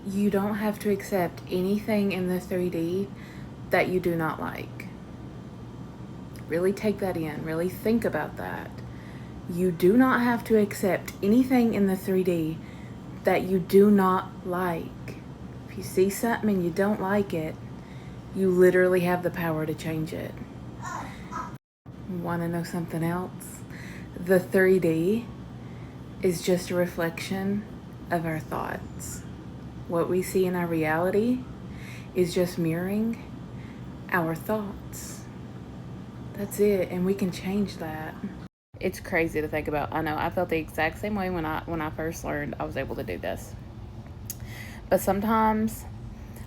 You don't have to accept anything in the 3D that you do not like. Really take that in. Really think about that. You do not have to accept anything in the 3D that you do not like. If you see something and you don't like it, you literally have the power to change it. Want to know something else? The 3D is just a reflection of our thoughts. What we see in our reality is just mirroring our thoughts. That's it, and we can change that. It's crazy to think about. I know I felt the exact same way when I first learned I was able to do this. But sometimes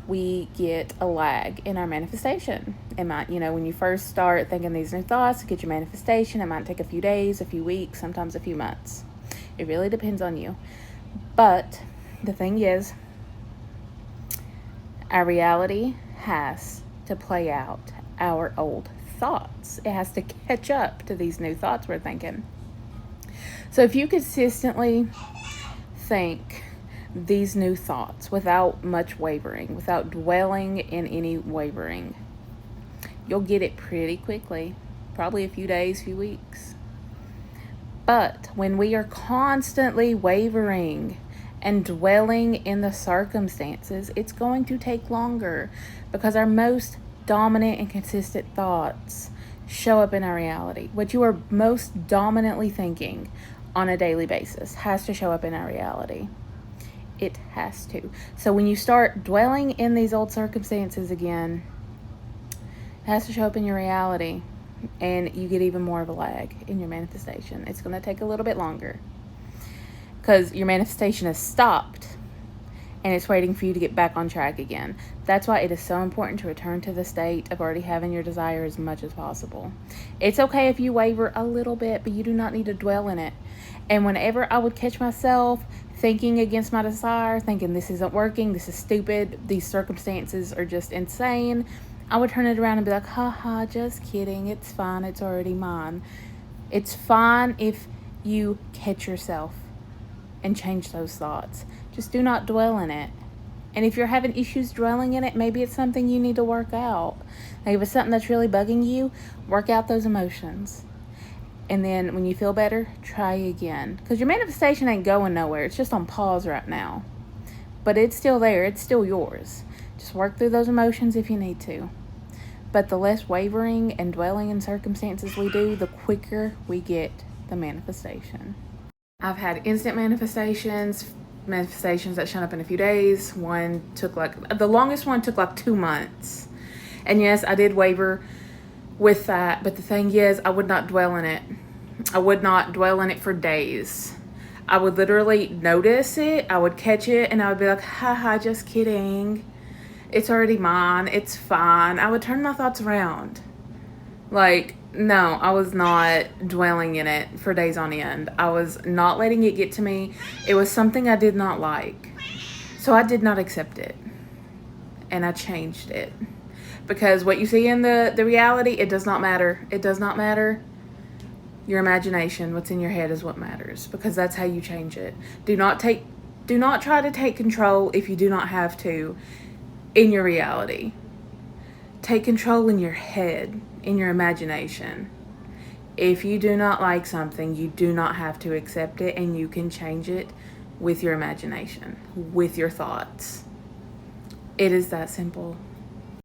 we get a lag in our manifestation. It might, when you first start thinking these new thoughts to get your manifestation, it might take a few days, a few weeks, sometimes a few months. It really depends on you. But the thing is, our reality has to play out our old thoughts. It has to catch up to these new thoughts we're thinking. So if you consistently think these new thoughts without much wavering, without dwelling in any wavering, you'll get it pretty quickly, probably a few days, few weeks. But when we are constantly wavering and dwelling in the circumstances, it's going to take longer, because our most dominant and consistent thoughts show up in our reality. What you are most dominantly thinking on a daily basis has to show up in our reality. It has to. So when you start dwelling in these old circumstances again, it has to show up in your reality, and you get even more of a lag in your manifestation. It's going to take a little bit longer because your manifestation has stopped and it's waiting for you to get back on track again. That's why it is so important to return to the state of already having your desire as much as possible. It's okay if you waver a little bit, but you do not need to dwell in it. And whenever I would catch myself thinking against my desire, thinking this isn't working, this is stupid, these circumstances are just insane, I would turn it around and be like, haha, just kidding, it's fine, it's already mine. It's fine if you catch yourself and change those thoughts. Just do not dwell in it. And if you're having issues dwelling in it, maybe it's something you need to work out. Like if it's something that's really bugging you, work out those emotions. And then when you feel better, try again. Because your manifestation ain't going nowhere. It's just on pause right now. But it's still there. It's still yours. Just work through those emotions if you need to. But the less wavering and dwelling in circumstances we do, the quicker we get the manifestation. I've had instant manifestations that showed up in a few days. The longest one took like 2 months. And yes, I did waver with that, but the thing is, I would not dwell in it. I would not dwell in it for days. I would literally notice it, I would catch it, and I would be like, haha, just kidding. It's already mine, it's fine. I would turn my thoughts around. Like, no, I was not dwelling in it for days on end. I was not letting it get to me. It was something I did not like. So I did not accept it. And I changed it. Because what you see in the reality, it does not matter. It does not matter. Your imagination, what's in your head is what matters. Because that's how you change it. Do not try to take control if you do not have to in your reality. Take control in your head, in your imagination. If you do not like something, you do not have to accept it, and you can change it with your imagination, with your thoughts. It is that simple.